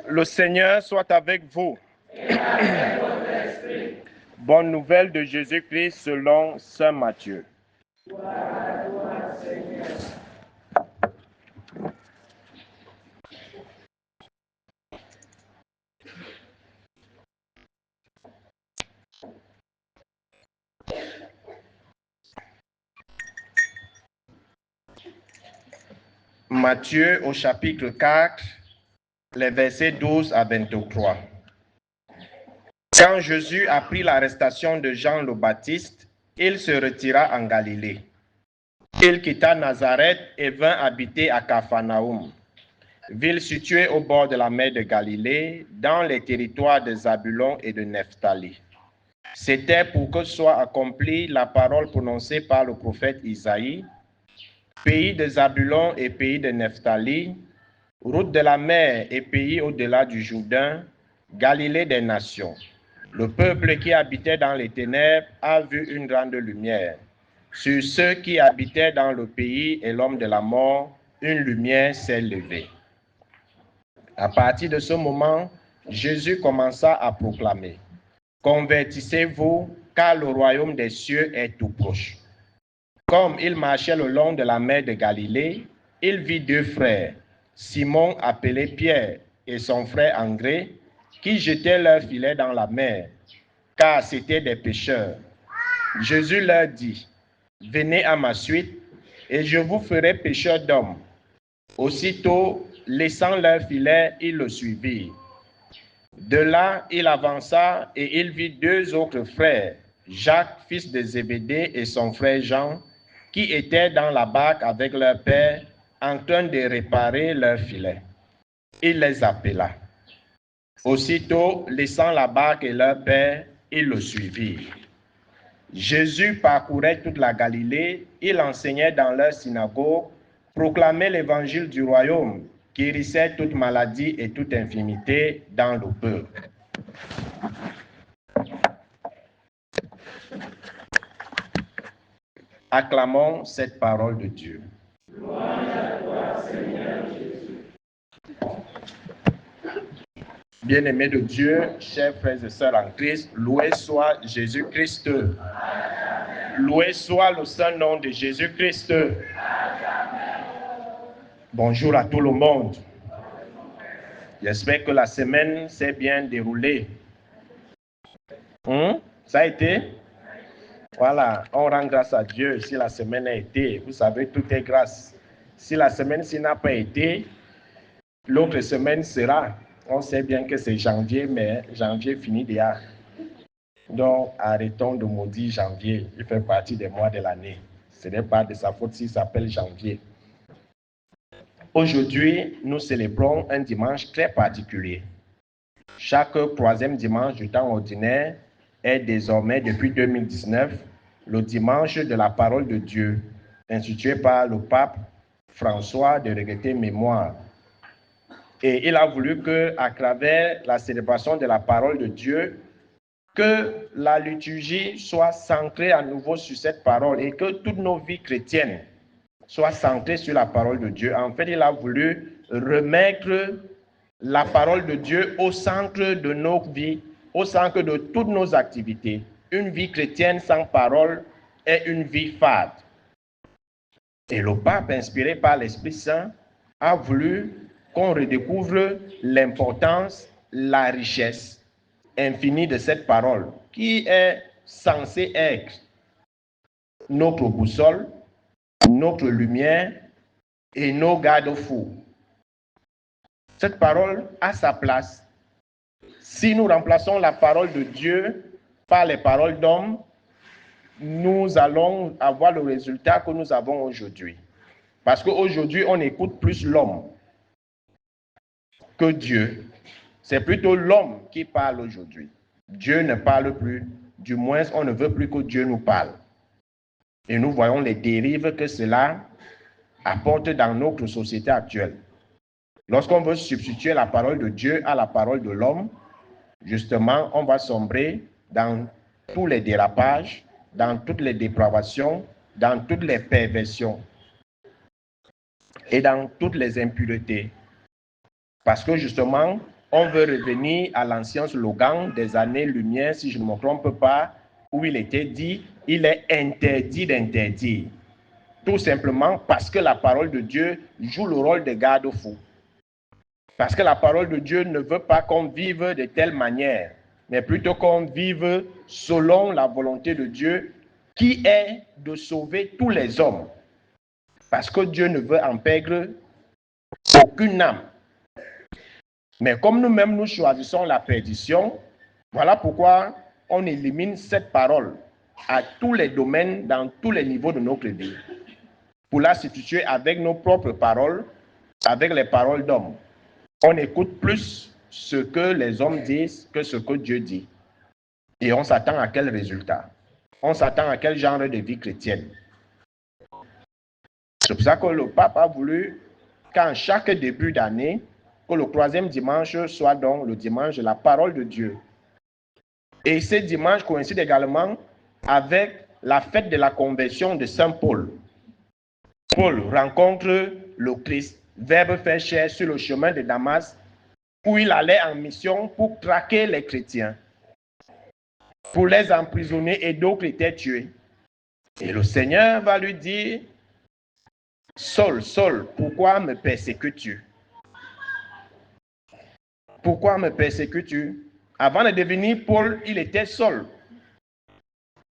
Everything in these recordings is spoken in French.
Le Seigneur soit avec vous. Et avec votre esprit. Bonne nouvelle de Jésus-Christ selon saint Matthieu. Gloire à toi, Seigneur. Matthieu au chapitre 4, les versets 12 à 23. Quand Jésus apprit l'arrestation de Jean le Baptiste, il se retira en Galilée. Il quitta Nazareth et vint habiter à Capharnaüm, ville située au bord de la mer de Galilée, dans les territoires de Zabulon et de Nephtali. C'était pour que soit accomplie la parole prononcée par le prophète Isaïe. Pays de Zabulon et pays de Nephtali, route de la mer et pays au-delà du Jourdain, Galilée des nations. Le peuple qui habitait dans les ténèbres a vu une grande lumière. Sur ceux qui habitaient dans le pays et l'homme de la mort, une lumière s'est levée. À partir de ce moment, Jésus commença à proclamer: Convertissez-vous, car le royaume des cieux est tout proche. Comme il marchait le long de la mer de Galilée, il vit deux frères, Simon appelé Pierre et son frère André, qui jetaient leurs filets dans la mer, car c'étaient des pêcheurs. Jésus leur dit: Venez à ma suite, et je vous ferai pêcheurs d'hommes. Aussitôt, laissant leurs filets, ils le suivirent. De là, il avança et il vit deux autres frères, Jacques, fils de Zébédée, et son frère Jean, qui étaient dans la barque avec leur père, en train de réparer leurs filets. Il les appela. Aussitôt, laissant la barque et leur père, ils le suivirent. Jésus parcourait toute la Galilée, il enseignait dans leur synagogue, proclamait l'évangile du royaume, guérissait toute maladie et toute infirmité dans le peuple. Acclamons cette parole de Dieu. Gloire à toi, Seigneur Jésus. Bien-aimés de Dieu, chers frères et sœurs en Christ, loué soit Jésus-Christ. Loué soit le saint nom de Jésus-Christ. Bonjour à tout le monde. J'espère que la semaine s'est bien déroulée. Ça a été? Voilà, on rend grâce à Dieu si la semaine a été. Vous savez, tout est grâce. Si la semaine-ci n'a pas été, l'autre semaine sera. On sait bien que c'est janvier, mais janvier finit déjà. Donc, arrêtons de maudire janvier. Il fait partie des mois de l'année. Ce n'est pas de sa faute s'il s'appelle janvier. Aujourd'hui, nous célébrons un dimanche très particulier. Chaque troisième dimanche du temps ordinaire est désormais, depuis 2019, le dimanche de la parole de Dieu, institué par le pape François de regretter mémoire. Et il a voulu qu'à travers la célébration de la parole de Dieu, que la liturgie soit centrée à nouveau sur cette parole et que toutes nos vies chrétiennes soient centrées sur la parole de Dieu. En fait, il a voulu remettre la parole de Dieu au centre de nos vies, au centre de toutes nos activités. Une vie chrétienne sans parole est une vie fade. Et le pape, inspiré par l'Esprit Saint, a voulu qu'on redécouvre l'importance, la richesse infinie de cette parole, qui est censée être notre boussole, notre lumière et nos garde-fous. Cette parole a sa place. Si nous remplaçons la parole de Dieu par les paroles d'hommes, nous allons avoir le résultat que nous avons aujourd'hui. Parce qu'aujourd'hui, on écoute plus l'homme que Dieu. C'est plutôt l'homme qui parle aujourd'hui. Dieu ne parle plus. Du moins, on ne veut plus que Dieu nous parle. Et nous voyons les dérives que cela apporte dans notre société actuelle. Lorsqu'on veut substituer la parole de Dieu à la parole de l'homme, justement, on va sombrer dans tous les dérapages, dans toutes les dépravations, dans toutes les perversions et dans toutes les impuretés. Parce que justement, on veut revenir à l'ancien slogan des années-lumière, si je ne me trompe pas, où il était dit, il est interdit d'interdire. Tout simplement parce que la parole de Dieu joue le rôle de garde-fou. Parce que la parole de Dieu ne veut pas qu'on vive de telle manière, mais plutôt qu'on vive selon la volonté de Dieu, qui est de sauver tous les hommes. Parce que Dieu ne veut en perdre aucune âme. Mais comme nous-mêmes, nous choisissons la perdition, voilà pourquoi on élimine cette parole à tous les domaines, dans tous les niveaux de notre vie, pour la substituer avec nos propres paroles, avec les paroles d'hommes. On écoute plus ce que les hommes disent que ce que Dieu dit. Et on s'attend à quel résultat? On s'attend à quel genre de vie chrétienne? C'est pour ça que le pape a voulu qu'en chaque début d'année, que le troisième dimanche soit donc le dimanche de la parole de Dieu. Et ce dimanche coïncide également avec la fête de la conversion de Saint Paul. Paul rencontre le Christ, Verbe fait chair sur le chemin de Damas, où il allait en mission pour traquer les chrétiens, pour les emprisonner, et d'autres étaient tués. Et le Seigneur va lui dire, Saul, Saul, pourquoi me persécutes-tu? Pourquoi me persécutes-tu? Avant de devenir Paul, il était Saul.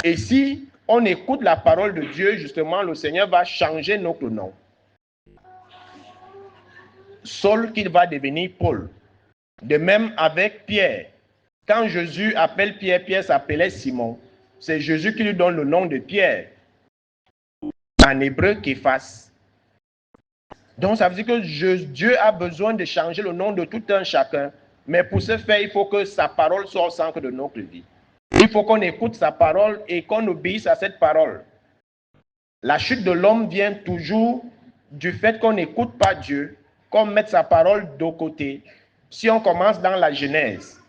Et si on écoute la parole de Dieu, justement, le Seigneur va changer notre nom. Saul qu'il va devenir Paul. De même avec Pierre. Quand Jésus appelle Pierre, Pierre s'appelait Simon. C'est Jésus qui lui donne le nom de Pierre. En hébreu, Képhas. Donc ça veut dire que Dieu a besoin de changer le nom de tout un chacun. Mais pour ce faire, il faut que sa parole soit au centre de notre vie. Il faut qu'on écoute sa parole et qu'on obéisse à cette parole. La chute de l'homme vient toujours du fait qu'on n'écoute pas Dieu, qu'on mette sa parole de côté. Si on commence dans la Genèse,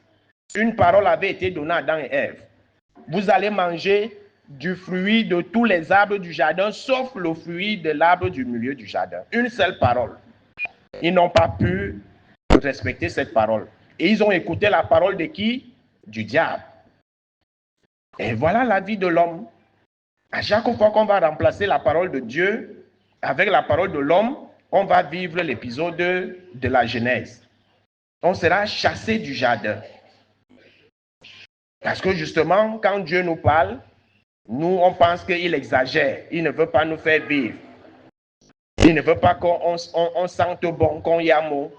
une parole avait été donnée à Adam et Ève. Vous allez manger du fruit de tous les arbres du jardin, sauf le fruit de l'arbre du milieu du jardin. Une seule parole. Ils n'ont pas pu respecter cette parole. Et ils ont écouté la parole de qui? Du diable. Et voilà la vie de l'homme. À chaque fois qu'on va remplacer la parole de Dieu avec la parole de l'homme, on va vivre l'épisode de la Genèse. On sera chassé du jardin. Parce que justement, quand Dieu nous parle, nous, on pense qu'il exagère. Il ne veut pas nous faire vivre. Il ne veut pas qu'on sente bon, qu'on yamo.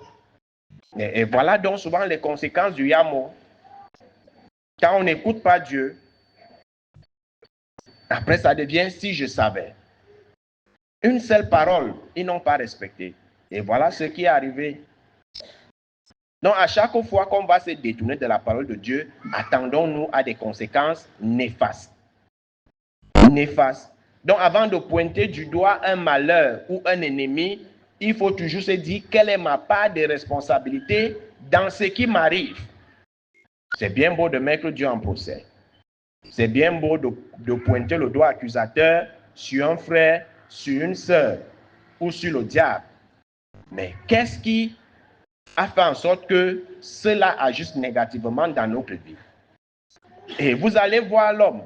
Et voilà donc souvent les conséquences du yamo. Quand on n'écoute pas Dieu, après ça devient si je savais. Une seule parole, ils n'ont pas respecté. Et voilà ce qui est arrivé. Donc, à chaque fois qu'on va se détourner de la parole de Dieu, attendons-nous à des conséquences néfastes. Néfastes. Donc, avant de pointer du doigt un malheur ou un ennemi, il faut toujours se dire quelle est ma part de responsabilité dans ce qui m'arrive. C'est bien beau de mettre Dieu en procès. C'est bien beau de pointer le doigt accusateur sur un frère, sur une sœur ou sur le diable. Mais qu'est-ce qui a fait en sorte que cela agisse négativement dans notre vie? Et vous allez voir l'homme.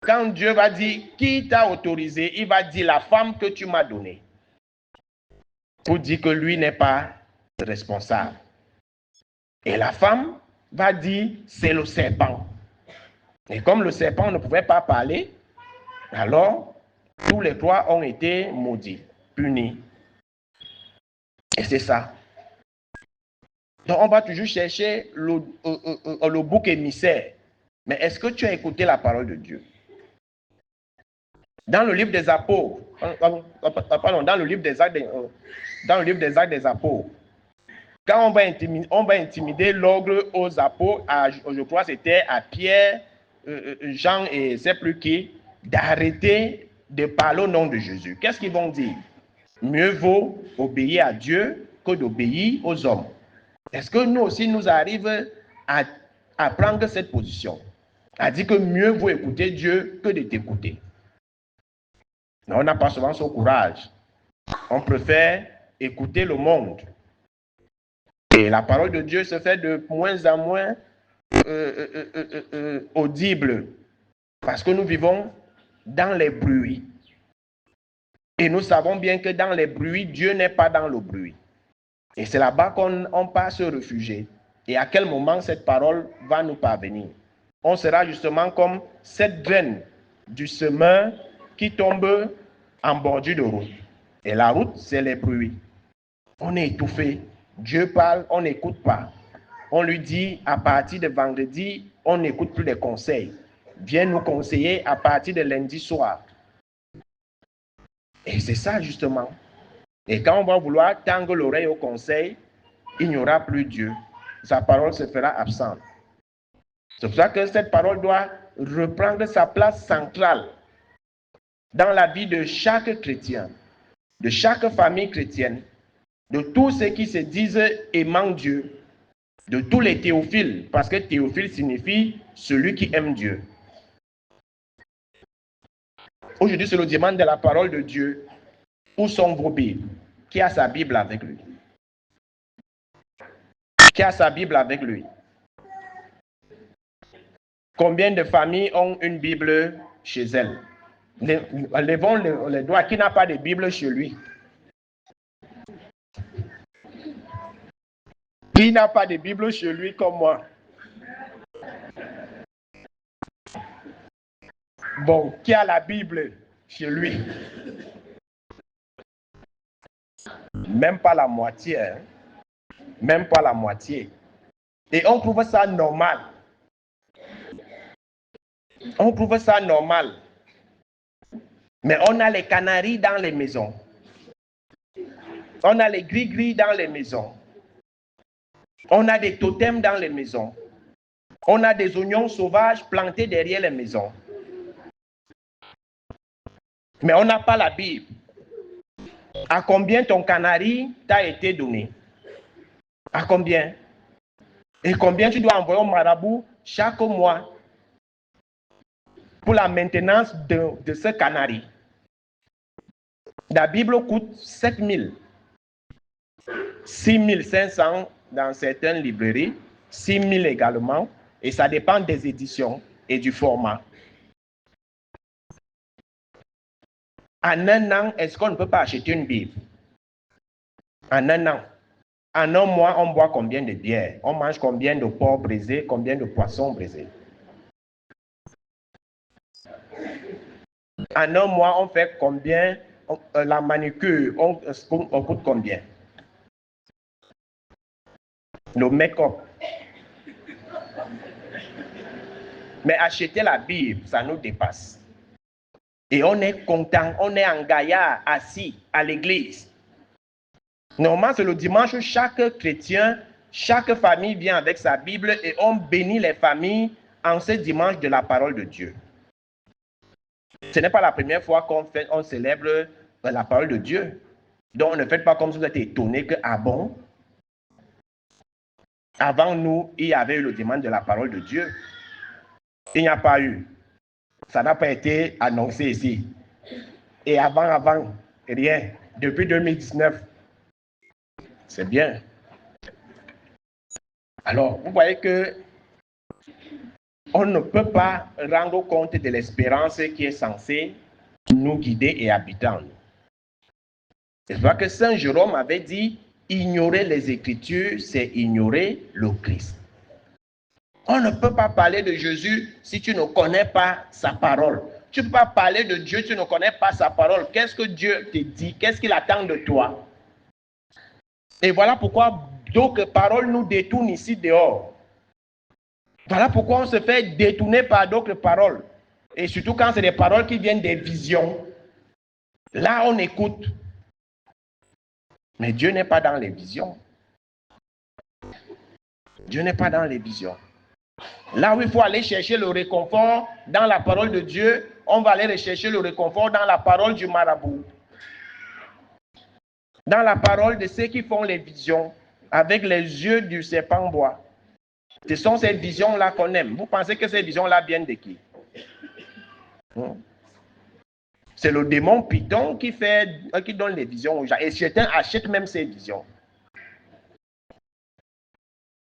Quand Dieu va dire qui t'a autorisé, il va dire la femme que tu m'as donnée. Pour dire que lui n'est pas responsable. Et la femme va dire c'est le serpent. Et comme le serpent ne pouvait pas parler, alors tous les trois ont été maudits, punis. Et c'est ça. Donc on va toujours chercher le bouc émissaire. Mais est-ce que tu as écouté la parole de Dieu? Dans le livre des apôtres, dans le livre des actes des apôtres, quand on va intimider l'ogre aux apôtres, je crois que c'était à Pierre, Jean et je ne sais plus qui, d'arrêter de parler au nom de Jésus. Qu'est-ce qu'ils vont dire? Mieux vaut obéir à Dieu que d'obéir aux hommes. Est-ce que nous aussi, nous arrivons à prendre cette position? À dire que mieux vaut écouter Dieu que de t'écouter. Mais on n'a pas souvent ce courage. On préfère écouter le monde. Et la parole de Dieu se fait de moins en moins audible parce que nous vivons dans les bruits. Et nous savons bien que dans les bruits, Dieu n'est pas dans le bruit. Et c'est là-bas qu'on passe se réfugier. Et à quel moment cette parole va nous parvenir? On sera justement comme cette graine du semeur qui tombe en bordure de route. Et la route, c'est les bruits. On est étouffé. Dieu parle, on n'écoute pas. On lui dit, à partir de vendredi, on n'écoute plus les conseils. Viens nous conseiller à partir de lundi soir. Et c'est ça justement. Et quand on va vouloir tendre l'oreille au conseil, il n'y aura plus Dieu. Sa parole se fera absente. C'est pour ça que cette parole doit reprendre sa place centrale dans la vie de chaque chrétien, de chaque famille chrétienne, de tous ceux qui se disent aimant Dieu, de tous les théophiles, parce que théophile signifie celui qui aime Dieu. Aujourd'hui, c'est le dimanche de la parole de Dieu. Où sont vos Bibles? Qui a sa Bible avec lui? Qui a sa Bible avec lui? Combien de familles ont une Bible chez elles? Levons les doigts. Qui n'a pas de Bible chez lui? Qui n'a pas de Bible chez lui comme moi? Bon, qui a la Bible chez lui? Même pas la moitié. Hein? Même pas la moitié. Et on trouve ça normal. On trouve ça normal. Mais on a les canaris dans les maisons. On a les gris-gris dans les maisons. On a des totems dans les maisons. On a des oignons sauvages plantés derrière les maisons. Mais on n'a pas la Bible. À combien ton canari t'a été donné? À combien? Et combien tu dois envoyer au marabout chaque mois pour la maintenance de ce canari? La Bible coûte 7 000, 6 500 dans certaines librairies, 6 000 également, et ça dépend des éditions et du format. En un an, est-ce qu'on ne peut pas acheter une Bible? En un an. En un mois, on boit combien de bières? On mange combien de porc brisé? Combien de poissons brisés? En un mois, on fait combien? La manucure, on coûte combien? Le make-up. Mais acheter la Bible, ça nous dépasse. Et on est content, on est en gaillard, assis à l'église. Normalement, c'est le dimanche où chaque chrétien, chaque famille vient avec sa Bible et on bénit les familles en ce dimanche de la parole de Dieu. Ce n'est pas la première fois qu'on célèbre la parole de Dieu. Donc, ne faites pas comme si vous êtes étonnés que, ah bon? Avant nous, il y avait eu le dimanche de la parole de Dieu. Il n'y a pas eu. Ça n'a pas été annoncé ici. Et avant, rien. Depuis 2019. C'est bien. Alors, vous voyez que on ne peut pas rendre compte de l'espérance qui est censée nous guider et habiter en nous. C'est vrai que Saint Jérôme avait dit, ignorer les Écritures, c'est ignorer le Christ. On ne peut pas parler de Jésus si tu ne connais pas sa parole. Tu ne peux pas parler de Dieu si tu ne connais pas sa parole. Qu'est-ce que Dieu te dit? Qu'est-ce qu'il attend de toi? Et voilà pourquoi d'autres paroles nous détournent ici dehors. Voilà pourquoi on se fait détourner par d'autres paroles. Et surtout quand c'est des paroles qui viennent des visions. Là, on écoute. Mais Dieu n'est pas dans les visions. Dieu n'est pas dans les visions. Là où il faut aller chercher le réconfort dans la parole de Dieu, on va aller rechercher le réconfort dans la parole du marabout. Dans la parole de ceux qui font les visions avec les yeux du serpent bois. Ce sont ces visions-là qu'on aime. Vous pensez que ces visions-là viennent de qui? C'est le démon Python qui donne les visions aux gens. Et certains achètent même ces visions.